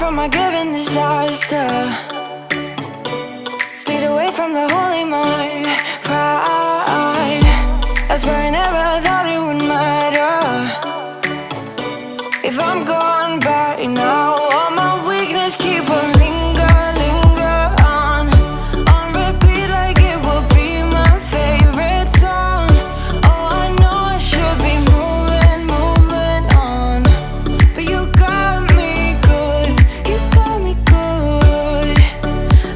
from my given disaster. Speed away from the holy mind. Pride, that's where I never thought it would matter. If I'm gone by now, all my weakness keep on linger on repeat like it will be my favorite song. Oh, I know I should be moving on, but you got me good, you got me good.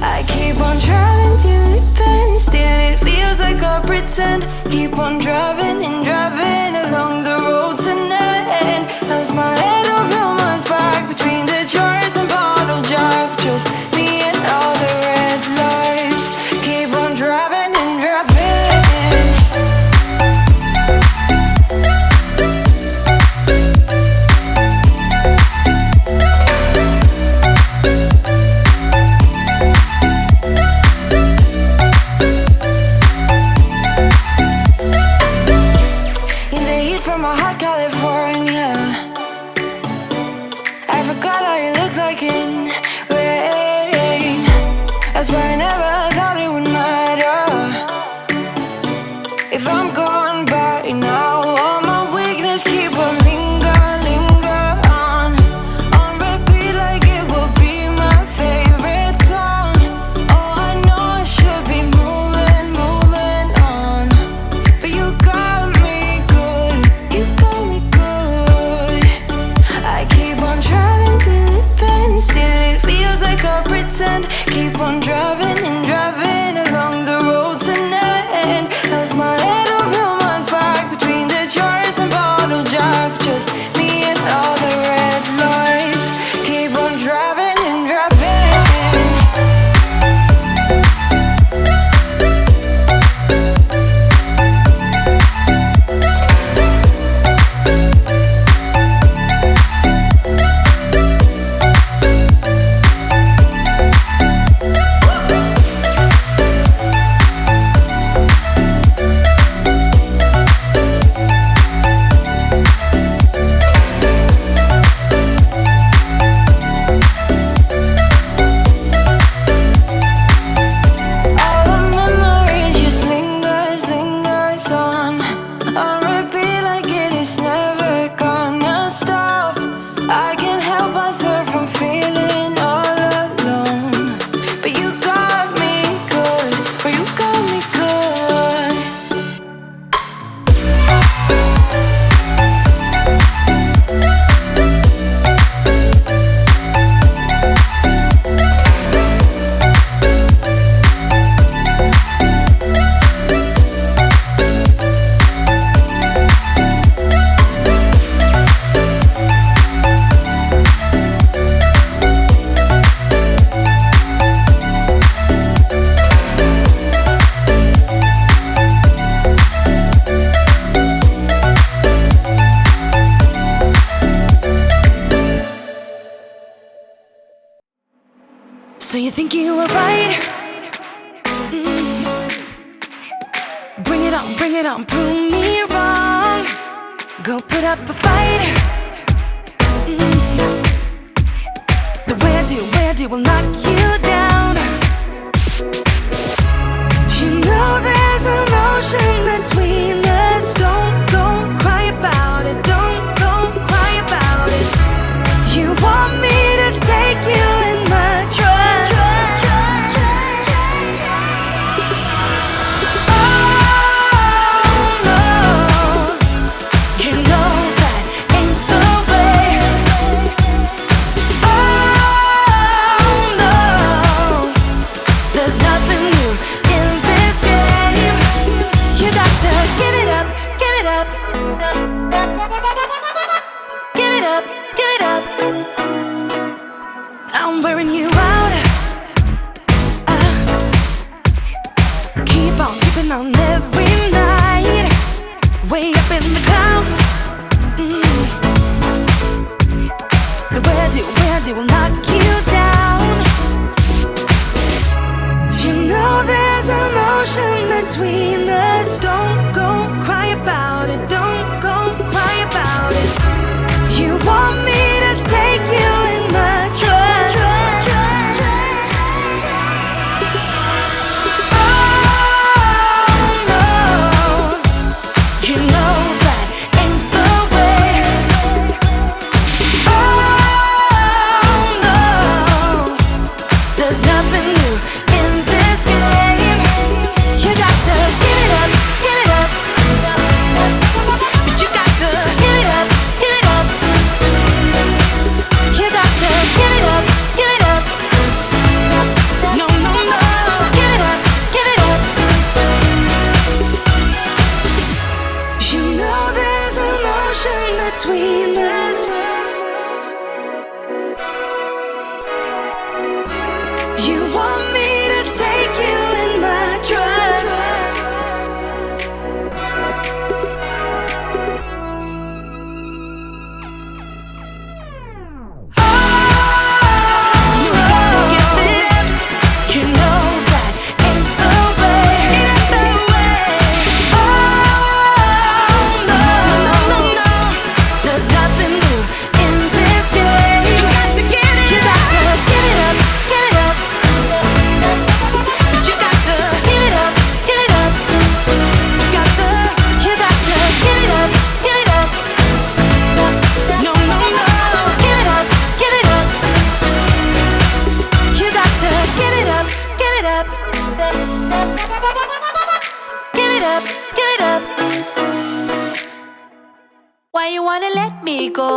I keep on driving till it bends, still it feels like I pretend. Keep on driving and driving along the road to never end. Lost my head over my back between the jars and bottle jack. Just me and all the red lights. Keep on driving and driving. In the heat from a hot California, I forgot how you look like in rain. That's why I never thought it would matter. If I'm gone by now, all my weakness keep on linger on repeat like it will be my favorite song. Oh, I know I should be moving on, but you got me good, you got me good. I keep on driving till it bends, still it feels like I pretend. Keep on driving and driving along the roads to never end. Lost my head over my back between the jars and bottle jack. Just me and all the red lights. Keep on driving and driving. All the memories just lingers on repeat like it is never gonna stop. I can't help myself from feeling all alone, but you got me good, but you got me good. So you think you were right? Bring it on, prove me wrong. Go put up a fight. The way I do will knock you down. You know there's emotion between us. Don't go cry about it. Don't go cry about it. You want me to take you in my trust. Oh no, you know that ain't the way. Oh no, there's nothing new in this game. You got to give it up, give it up. Give it up, give it up. I'm wearing you out. Keep on keeping on every night. Way up in the clouds. The way I do will knock you down. You know there's emotion between us. Don't go cry about it. Don't go cry about it. You want me to take you in my trust.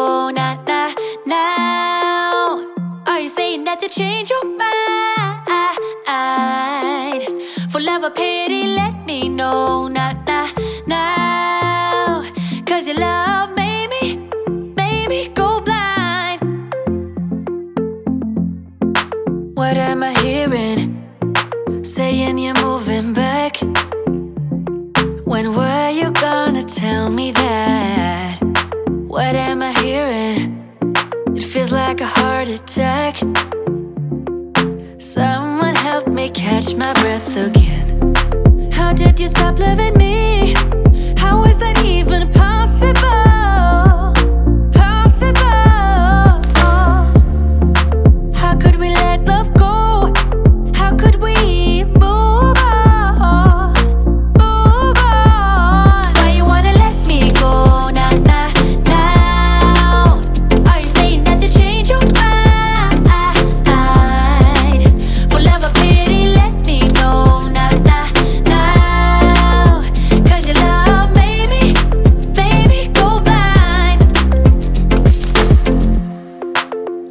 go now? Are you saying that you change your mind? For love or pity, let me know now. 'Cause your love made me go blind. What am I hearing? Saying you're moving back. When were you gonna tell me that? What am I hearing? It feels like a heart attack. Someone help me catch my breath again. How did you stop loving me? How is that even possible? Possible. How could we let love go? How could we move on? Move on. Why you wanna let me go now? Are you saying that you change your mind? For love or pity, let me know now. 'Cause your love made me go blind.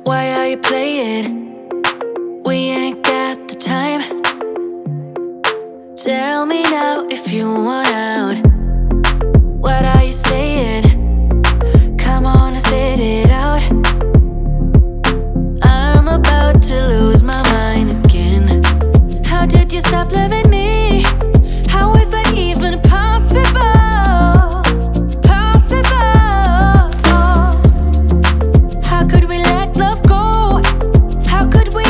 Why are you playing? We ain't got the time. Tell me now if you want out. What are you saying? Come on and spit it out. I'm about to lose my mind again. How did you stop loving me? How is that even possible? Possible. How could we let love go? How could we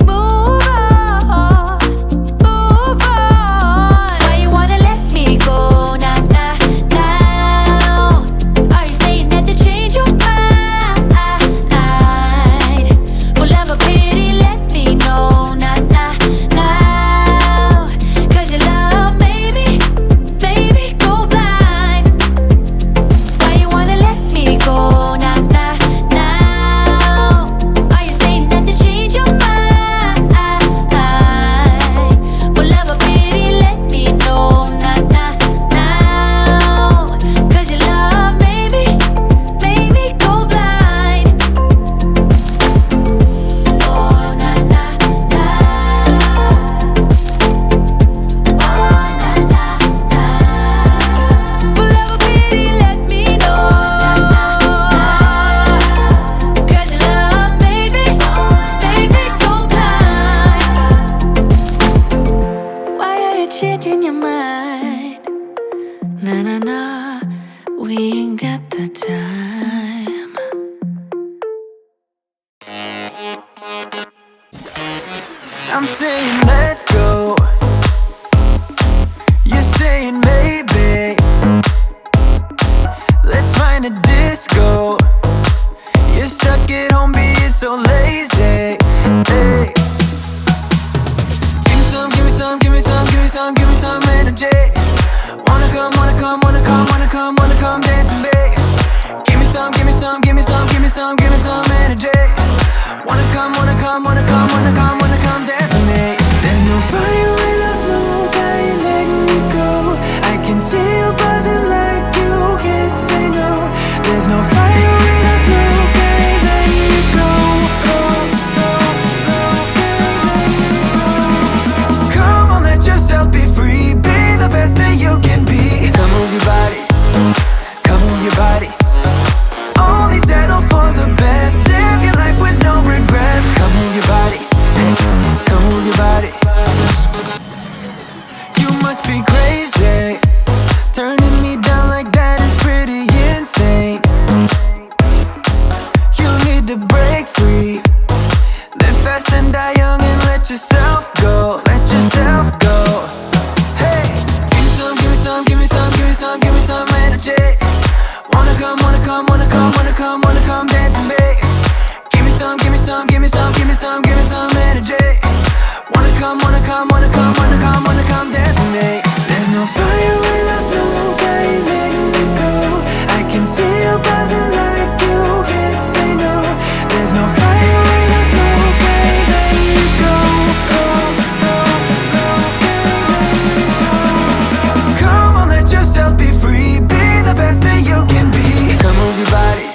move on? Move on. Why you wanna let me go now? Are you saying that you change your mind? For love or pity, let me know now. 'Cause your love made me go blind. Why you wanna let me go now? Are you saying that you change your mind? For love or pity, let me know now. 'Cause your love made me go blind. Oh na na na. Oh na na na. For love or pity, let me know. 'Cause your love made me go blind. Why are you changing your mind? Na, we ain't got the time. I'm saying let's go. You're saying maybe. Let's find a disco. You're stuck at home being so lazy. Hey. Give me some, give me some, give me some, give me some, give me some energy. Wanna come, wanna come, wanna come, wanna come, wanna come dance with me. Give me some, give me some, give me some, give me some, give me some energy. Wanna come, wanna come, wanna come, wanna come, wanna come dance with me. There's no fire without smoke, I ain't letting you go. I can see you buzzing like you can't say no. There's no fire without smoke, I ain't letting you go. Come on, let yourself be free. Be the best that you can be. Come move your body. Come move your body. Only settle for the best. Live your life with no regrets. Come move your body. Come move your body. You must be crazy. Turning me down like that is pretty insane. You need to break free. Live fast and die young and let yourself go. Let yourself go. Hey, give me some, give me some, give me some, give me some, give me some energy. Wanna come, wanna come, wanna come, wanna come, wanna come dance with me. Give me some, give me some, give me some, give me some, give me some energy. Wanna come, wanna come, wanna come, wanna come, wanna come dance with me. There's no fire without smoke, I ain't letting you go. I can see you buzzing like you can't say no. There's no fire without smoke, I ain't letting you go. Come on, let yourself be free. Be the best that you can be. Come move your body.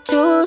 to